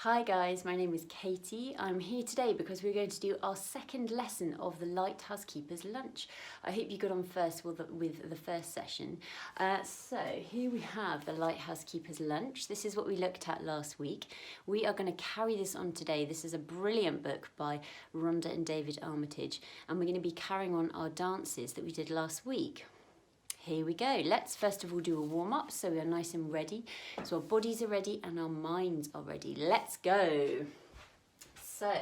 Hi guys, my name is Katie. I'm here today because we're going to do our second lesson of the Lighthouse Keepers Lunch. I hope you got on first with the first session. So here we have the Lighthouse Keepers Lunch. This is what we looked at last week. We are going to carry this on today. This is a brilliant book by Ronda and David Armitage, and we're going to be carrying on our dances that we did last week. Here we go. Let's first of all do a warm-up so we are nice and ready. So our bodies are ready and our minds are ready. Let's go. So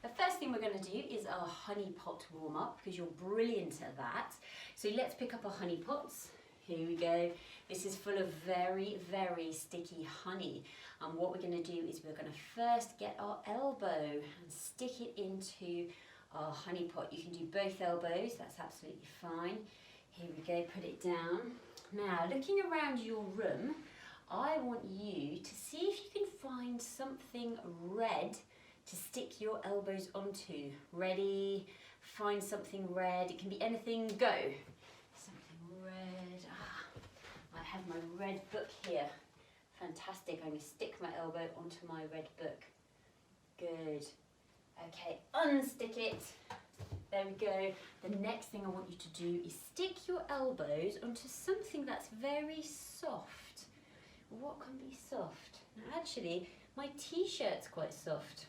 the first thing we're going to do is our honeypot warm-up because you're brilliant at that. So let's pick up our honeypots. Here we go. This is full of very, very sticky honey. And what we're going to do is we're going to first get our elbow and stick it into our honeypot. You can do both elbows. That's absolutely fine. Here we go, put it down. Now, looking around your room, I want you to see if you can find something red to stick your elbows onto. Ready? Find something red. It can be anything, go. Something red. I have my red book here. Fantastic, I'm going to stick my elbow onto my red book. Good. Okay, unstick it. There we go. The next thing I want you to do is stick your elbows onto something that's very soft. What can be soft? Now actually, my t-shirt's quite soft,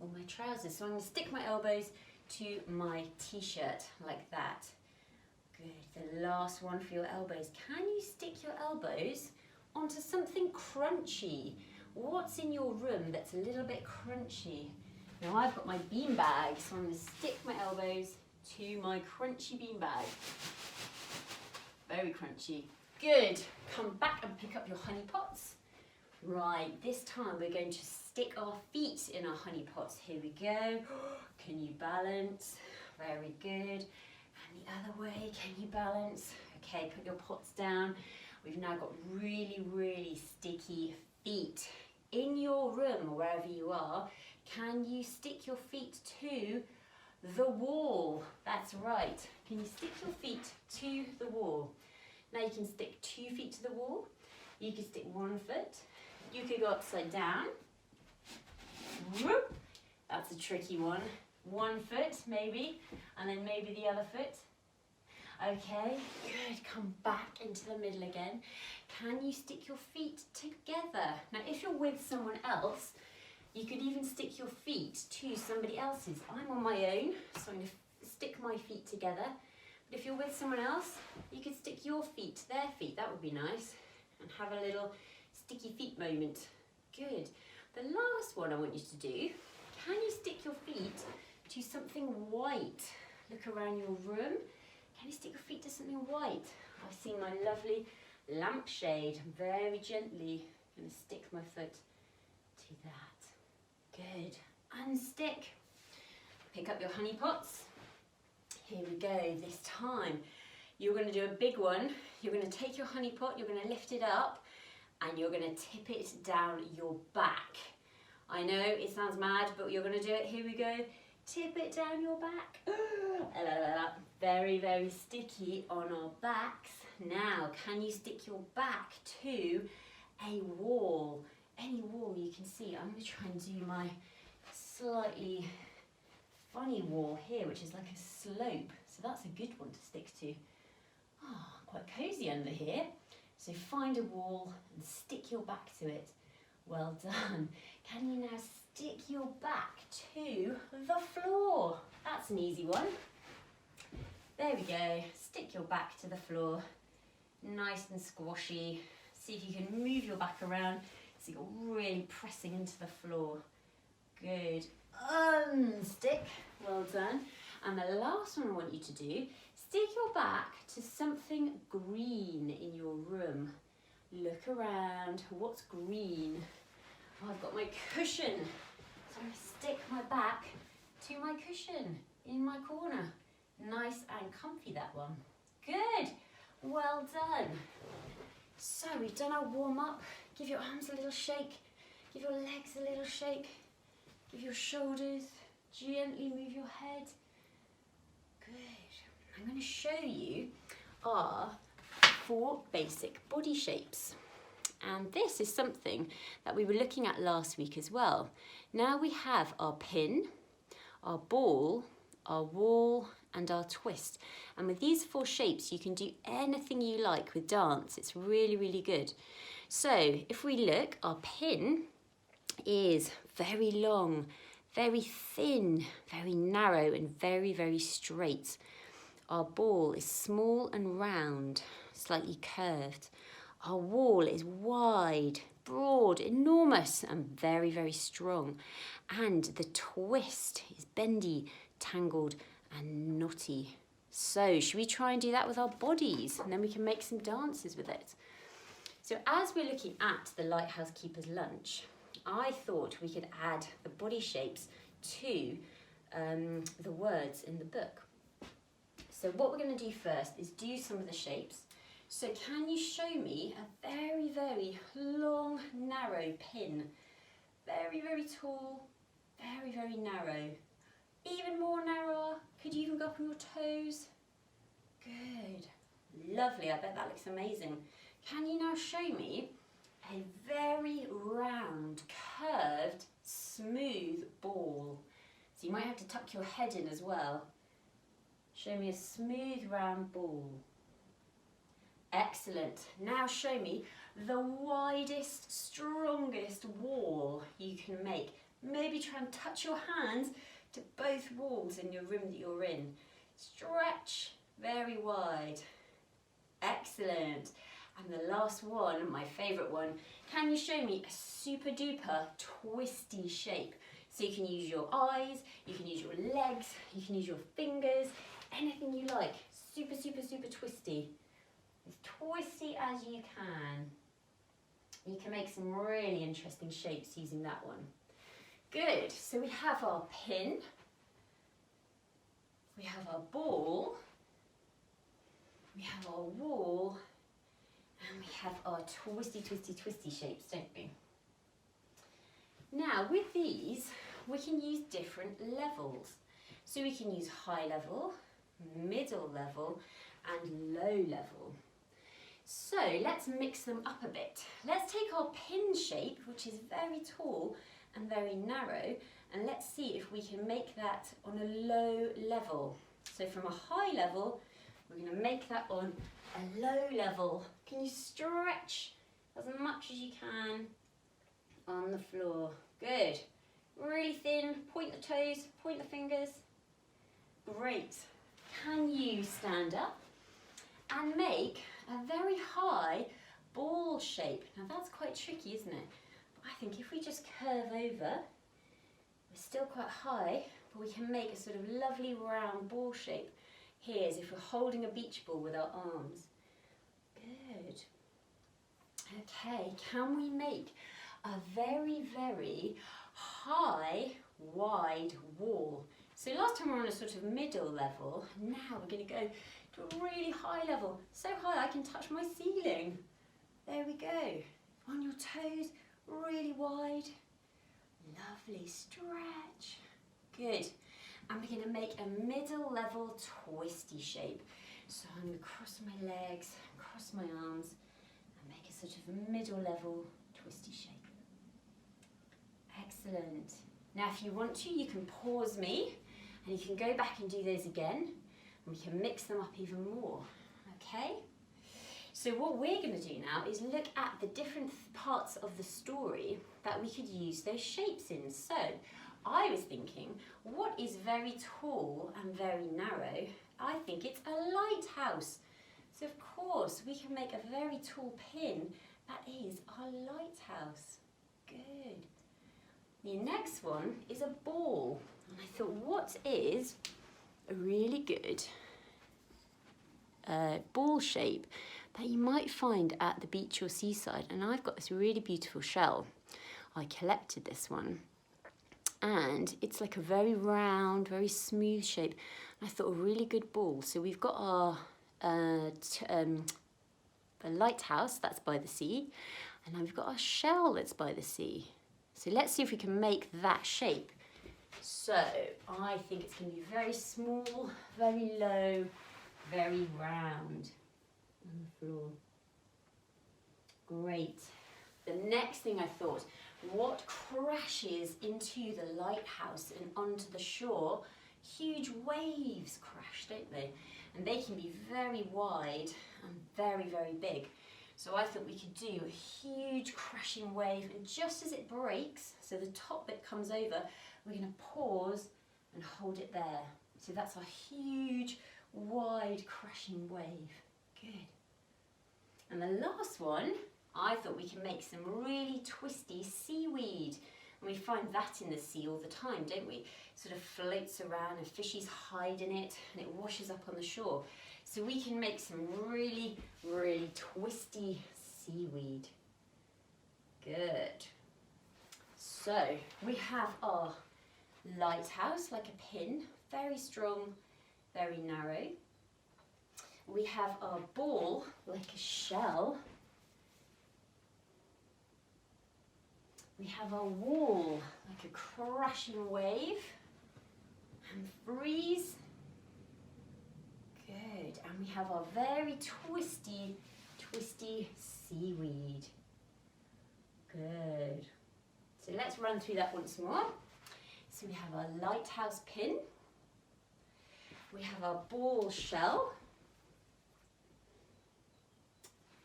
or my trousers. So I'm going to stick my elbows to my t-shirt like that. Good. The last one for your elbows. Can you stick your elbows onto something crunchy? What's in your room that's a little bit crunchy? Now I've got my bean bag, so I'm going to stick my elbows to my crunchy bean bag. Very crunchy. Good. Come back and pick up your honey pots. Right, this time we're going to stick our feet in our honey pots. Here we go. Can you balance? Very good. And the other way, can you balance? Okay, put your pots down. We've now got really, really sticky feet. In your room, or wherever you are, can you stick your feet to the wall? That's right. Can you stick your feet to the wall? Now you can stick 2 feet to the wall. You can stick 1 foot. You could go upside down. Whoop. That's a tricky one. 1 foot maybe, and then maybe the other foot. Okay, good. Come back into the middle again. Can you stick your feet together? Now if you're with someone else, you could even stick your feet to somebody else's. I'm on my own, so I'm going to stick my feet together. But if you're with someone else, you could stick your feet to their feet. That would be nice. And have a little sticky feet moment. Good. The last one I want you to do, can you stick your feet to something white? Look around your room. Can you stick your feet to something white? I've seen my lovely lampshade. Very gently going to stick my foot to that. Good. Unstick. Pick up your honey pots. Here we go. This time you're going to do a big one. You're going to take your honey pot, you're going to lift it up, and you're going to tip it down your back. I know it sounds mad, but you're going to do it. Here we go. Tip it down your back. Very, very sticky on our backs. Now, can you stick your back to a wall? Any wall you can see. I'm going to try and do my slightly funny wall here, which is like a slope. So that's a good one to stick to. Quite cozy under here. So find a wall and stick your back to it. Well done. Can you now stick your back to the floor? That's an easy one. There we go. Stick your back to the floor. Nice and squashy. See if you can move your back around so you're really pressing into the floor. Good. Unstick. Well done. And the last one I want you to do, stick your back to something green in your room. Look around. What's green? Oh, I've got my cushion. So I'm going to stick my back to my cushion in my corner. Nice and comfy, that one. Good. Well done. So we've done our warm-up. Give your arms a little shake. Give your legs a little shake. Give your shoulders. Gently move your head. Good. I'm going to show you our 4 basic body shapes. And this is something that we were looking at last week as well. Now we have our pin, our ball, our wall, and our twist. And with these 4 shapes, you can do anything you like with dance. It's really, really good. So if we look, our pin is very long, very thin, very narrow, and very, very straight. Our ball is small and round, slightly curved. Our wall is wide, broad, enormous, and very, very strong. And the twist is bendy, tangled, and knotty. So should we try and do that with our bodies? And then we can make some dances with it. So as we're looking at the Lighthouse Keepers Lunch, I thought we could add the body shapes to the words in the book. So what we're going to do first is do some of the shapes. So can you show me a very, very long, narrow pin? Very, very tall, very, very narrow. Even more narrower. Could you even go up on your toes? Good. Lovely. I bet that looks amazing. Can you now show me a very round, curved, smooth ball? So you might have to tuck your head in as well. Show me a smooth, round ball. Excellent. Now show me the widest, strongest wall you can make. Maybe try and touch your hands to both walls in your room that you're in. Stretch very wide. Excellent. And the last one, my favourite one, can you show me a super duper twisty shape? So you can use your eyes, you can use your legs, you can use your fingers, anything you like. Super, super, super twisty. As twisty as you can. You can make some really interesting shapes using that one. Good, so we have our pin, we have our ball, we have our wall, and we have our twisty, twisty, twisty shapes, don't we? Now with these, we can use different levels. So we can use high level, middle level, and low level. So let's mix them up a bit. Let's take our pin shape, which is very tall and very narrow, and let's see if we can make that on a low level. So from a high level, we're going to make that on a low level. Can you stretch as much as you can on the floor? Good. Really thin, point the toes, point the fingers. Great. Can you stand up and make a very high ball shape? Now that's quite tricky, isn't it? But I think if we just curve over, we're still quite high, but we can make a sort of lovely round ball shape here as if we're holding a beach ball with our arms. Good. Okay, can we make a very, very high, wide wall? So last time we were on a sort of middle level, now we're going to go to a really high level. So high I can touch my ceiling. There we go. On your toes, really wide. Lovely stretch. Good. And we're going to make a middle level twisty shape. So I'm going to cross my legs, cross my arms, and make a sort of middle level twisty shape. Excellent. Now if you want to, you can pause me and you can go back and do those again. And we can mix them up even more, okay? So what we're going to do now is look at the different parts of the story that we could use those shapes in. So I was thinking, what is very tall and very narrow? I think it's a lighthouse. So of course we can make a very tall pin. That is our lighthouse. Good. The next one is a ball. And I thought, what is a really good ball shape that you might find at the beach or seaside? And I've got this really beautiful shell. I collected this one. And it's like a very round, very smooth shape. I thought a really good ball. So we've got our a lighthouse that's by the sea, and then we've got our shell that's by the sea. So let's see if we can make that shape. So I think it's going to be very small, very low, very round on the floor. Great. The next thing I thought, what crashes into the lighthouse and onto the shore? Huge waves crash, don't they? And they can be very wide and very, very big. So I thought we could do a huge crashing wave, and just as it breaks, so the top bit comes over, we're going to pause and hold it there. So that's our huge, wide crashing wave. Good. And the last one, I thought we can make some really twisty seaweed. And we find that in the sea all the time, don't we? It sort of floats around and fishies hide in it and it washes up on the shore. So we can make some really, really twisty seaweed. Good. So we have our lighthouse like a pin, very strong, very narrow. We have our ball like a shell. We have our wall like a crashing wave and freeze. Good. And we have our very twisty, twisty seaweed. Good. So let's run through that once more. So we have our lighthouse pin. We have our ball shell.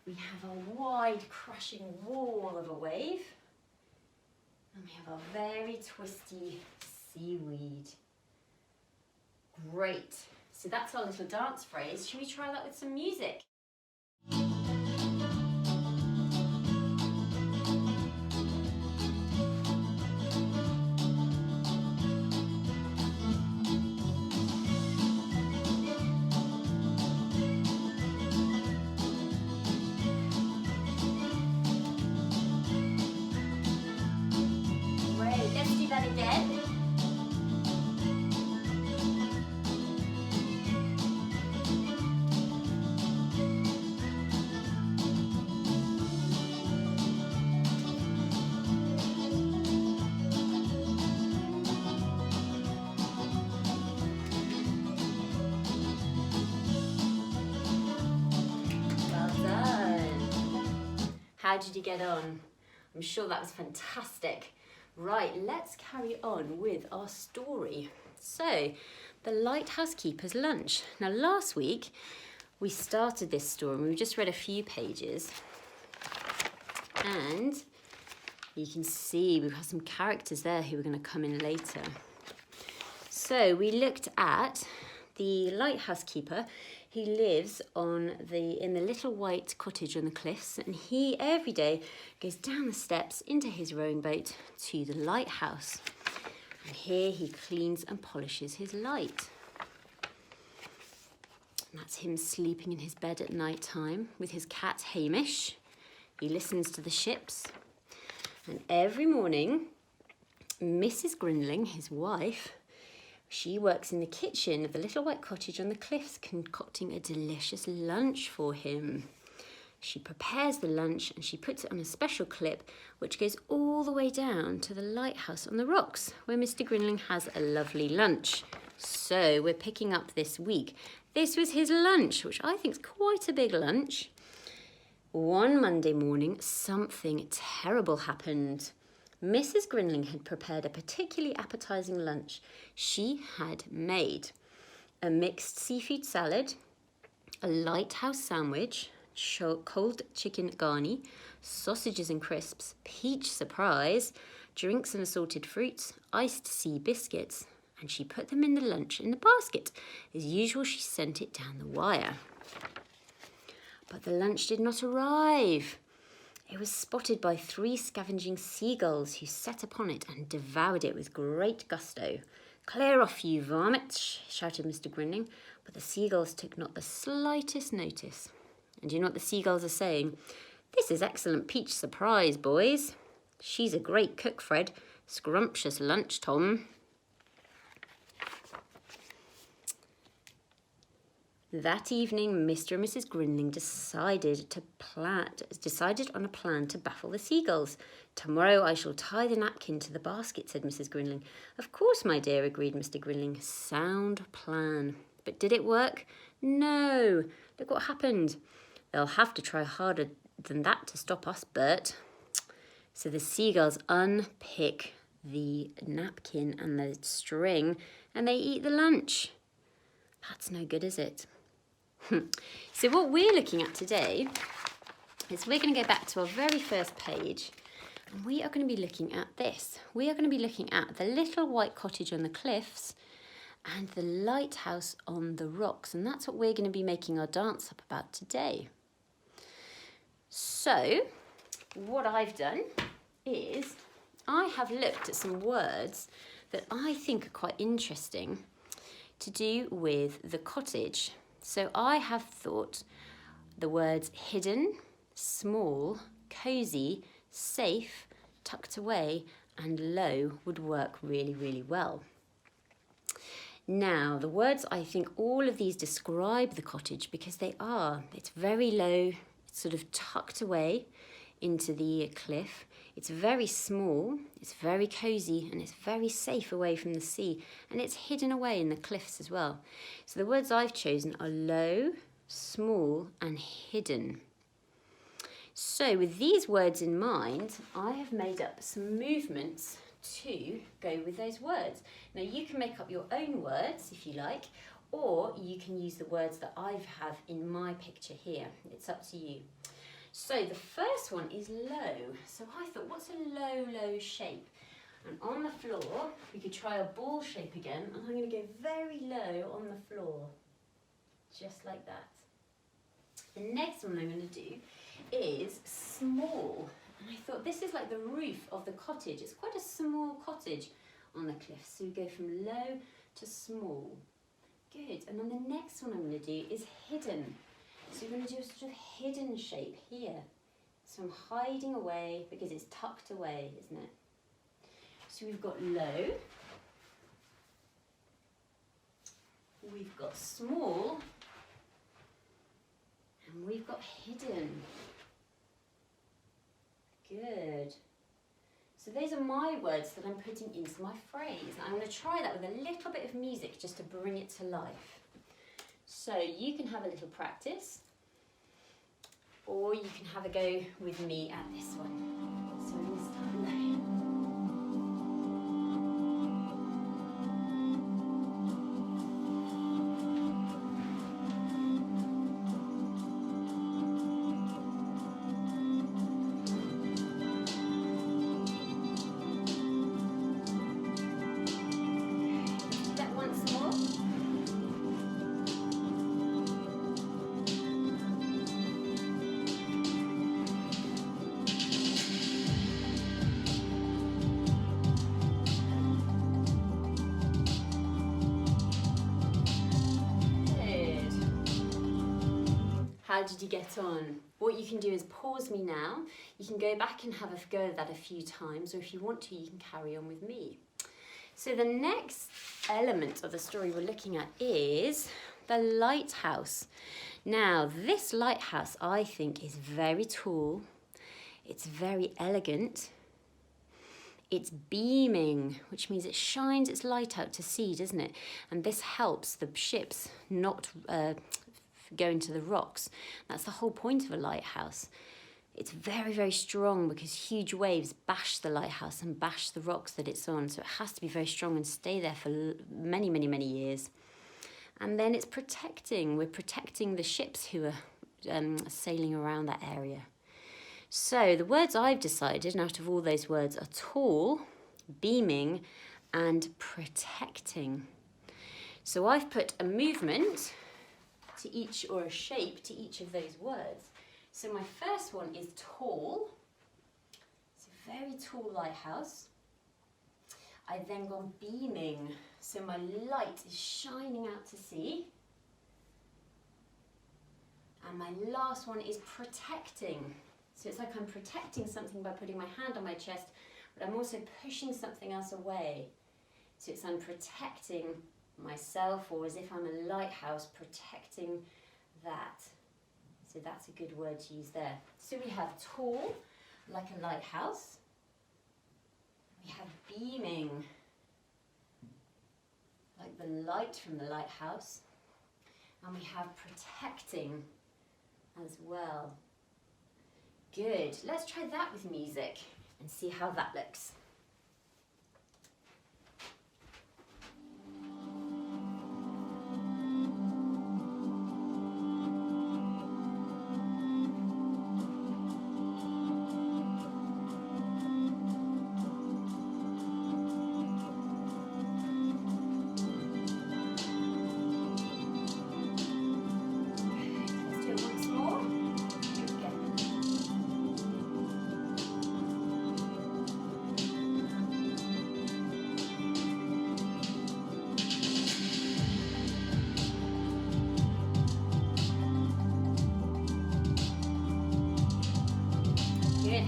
We have our wide crashing wall of a wave. And we have our very twisty seaweed. Great. So that's our little dance phrase. Should we try that with some music? Great. Let's do that again. How did you get on? I'm sure that was fantastic. Right, let's carry on with our story. So, the Lighthouse Keepers Lunch. Now, last week we started this story and we just read a few pages. And you can see we've got some characters there who are going to come in later. So, we looked at the lighthouse keeper. He lives in the little white cottage on the cliffs, and he every day goes down the steps into his rowing boat to the lighthouse. And here he cleans and polishes his light. And that's him sleeping in his bed at night time with his cat Hamish. He listens to the ships. And every morning, Mrs. Grinling, his wife, she works in the kitchen of the little white cottage on the cliffs, concocting a delicious lunch for him. She prepares the lunch and she puts it on a special clip which goes all the way down to the lighthouse on the rocks where Mr. Grinling has a lovely lunch. So we're picking up this week. This was his lunch, which I think is quite a big lunch. One Monday morning, something terrible happened. Mrs. Grinling had prepared a particularly appetising lunch. She had made a mixed seafood salad, a lighthouse sandwich, cold chicken garni, sausages and crisps, peach surprise, drinks and assorted fruits, iced sea biscuits, and she put them in the lunch in the basket. As usual, she sent it down the wire. But the lunch did not arrive. It was spotted by 3 scavenging seagulls who set upon it and devoured it with great gusto. "Clear off, you varmint," shouted Mr. Grinling, but the seagulls took not the slightest notice. And do you know what the seagulls are saying? "This is excellent peach surprise, boys." "She's a great cook, Fred." "Scrumptious lunch, Tom." That evening, Mr. and Mrs. Grinling decided on a plan to baffle the seagulls. "Tomorrow I shall tie the napkin to the basket," said Mrs. Grinling. "Of course, my dear," agreed Mr. Grinling. "Sound plan." But did it work? No. Look what happened. "They'll have to try harder than that to stop us, Bert." So the seagulls unpick the napkin and the string and they eat the lunch. That's no good, is it? So what we're looking at today is we're going to go back to our very first page and we are going to be looking at this. We are going to be looking at the little white cottage on the cliffs and the lighthouse on the rocks, and that's what we're going to be making our dance up about today. So what I've done is I have looked at some words that I think are quite interesting to do with the cottage. So I have thought the words hidden, small, cosy, safe, tucked away and low would work really, really well. Now, the words, I think all of these describe the cottage because they are. It's very low, it's sort of tucked away into the cliff. It's very small, it's very cosy, and it's very safe away from the sea. And it's hidden away in the cliffs as well. So the words I've chosen are low, small, and hidden. So with these words in mind, I have made up some movements to go with those words. Now you can make up your own words if you like, or you can use the words that I have in my picture here. It's up to you. So the first one is low. So I thought, what's a low shape? And on the floor, we could try a ball shape again, and I'm going to go very low on the floor, just like that. The next one I'm going to do is small. And I thought this is like the roof of the cottage. It's quite a small cottage on the cliff. So we go from low to small. Good. And then the next one I'm going to do is hidden. So we're going to do a sort of hidden shape here. So I'm hiding away because it's tucked away, isn't it? So we've got low. We've got small. And we've got hidden. Good. So those are my words that I'm putting into my phrase. And I'm going to try that with a little bit of music just to bring it to life. So you can have a little practice, or you can have a go with me at this one. So I'm going to start low. How did you get on? What you can do is pause me now. You can go back and have a go at that a few times, or if you want to, you can carry on with me. So the next element of the story we're looking at is the lighthouse. Now, this lighthouse, I think, is very tall. It's very elegant. It's beaming, which means it shines its light out to sea, doesn't it? And this helps the ships not go into the rocks. That's the whole point of a lighthouse. It's very, very strong because huge waves bash the lighthouse and bash the rocks that it's on. So it has to be very strong and stay there for many, many, many years. And then it's protecting. We're protecting the ships who are sailing around that area. So the words I've decided, and out of all those words, are tall, beaming, and protecting. So I've put a movement to each, or a shape to each of those words. So my first one is tall. It's a very tall lighthouse. I've then gone beaming. So my light is shining out to sea. And my last one is protecting. So it's like I'm protecting something by putting my hand on my chest, but I'm also pushing something else away. So it's I'm protecting myself, or as if I'm a lighthouse protecting that. So that's a good word to use there. So we have tall, like a lighthouse. We have beaming, like the light from the lighthouse. And we have protecting as well. Good. Let's try that with music. and see how that looks.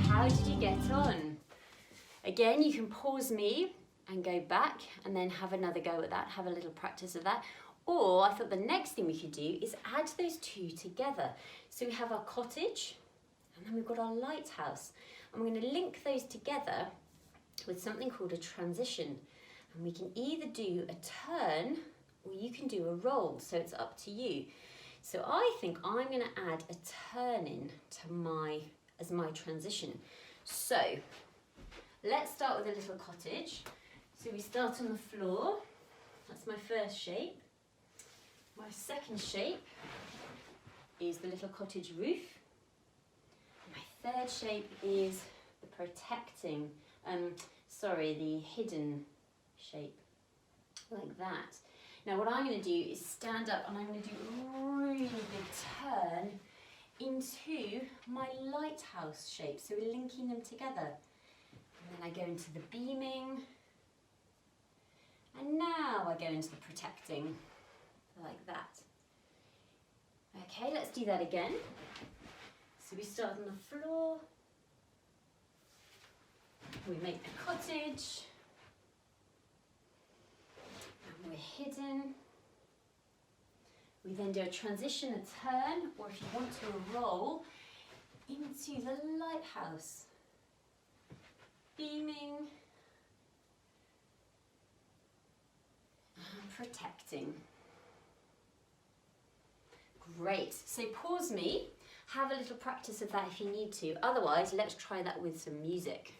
How did you get on? Again, you can pause me and go back and then have another go at that, have a little practice of that. Or I thought the next thing we could do is add those two together. So we have our cottage and then we've got our lighthouse. And we're going to link those together with something called a transition. And we can either do a turn or you can do a roll, so it's up to you. So I think I'm going to add a turn in to as my transition. So let's start with a little cottage. So we start on the floor. That's my first shape. My second shape is the little cottage roof. My third shape is the protecting, the hidden shape, like that. Now what I'm going to do is stand up and I'm going to do a really big turn into my lighthouse shape. So we're linking them together. And then I go into the beaming. And now I go into the protecting, like that. Okay, let's do that again. So we start on the floor. We make the cottage. And we're hidden. We then do a transition, a turn, or if you want to, a roll into the lighthouse. Beaming. And protecting. Great. So pause me. Have a little practice of that if you need to. Otherwise, let's try that with some music.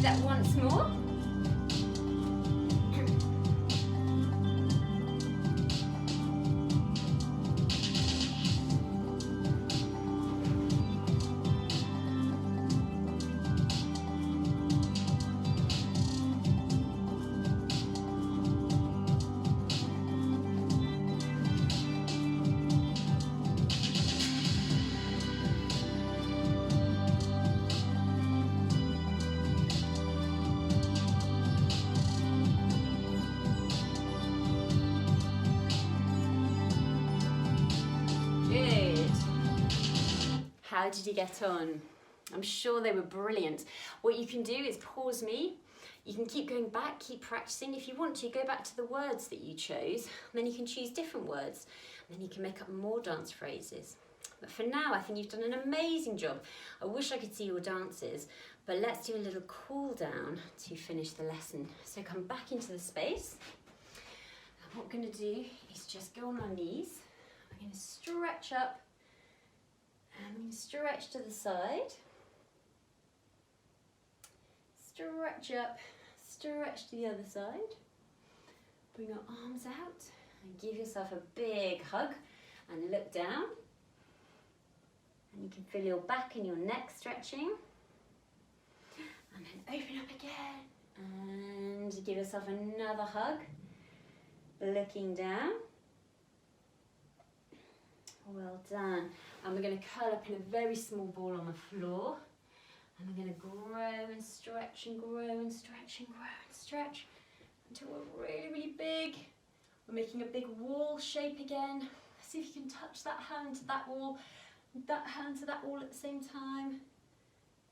That once more. How did you get on? I'm sure they were brilliant. What you can do is pause me. You can keep going back, keep practicing. If you want to, go back to the words that you chose, and then you can choose different words, and then you can make up more dance phrases. But for now, I think you've done an amazing job. I wish I could see your dances, but let's do a little cool down to finish the lesson. So come back into the space. And what we're going to do is just go on our knees. We're going to stretch up. And I'm going to stretch to the side, stretch up, stretch to the other side, bring your arms out and give yourself a big hug and look down. And you can feel your back and your neck stretching. And then open up again and give yourself another hug, looking down. Well done. And we're going to curl up in a very small ball on the floor. And we're going to grow and stretch and grow and stretch and grow and stretch. until we're really, really big. We're making a big wall shape again. See if you can touch that hand to that wall, that hand to that wall at the same time.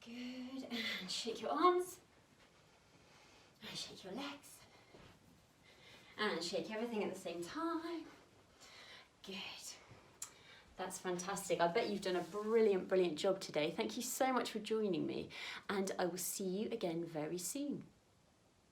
Good, and shake your arms, and shake your legs, and shake everything at the same time. Good. That's fantastic. I bet you've done a brilliant, brilliant job today. Thank you so much for joining me, and I will see you again very soon.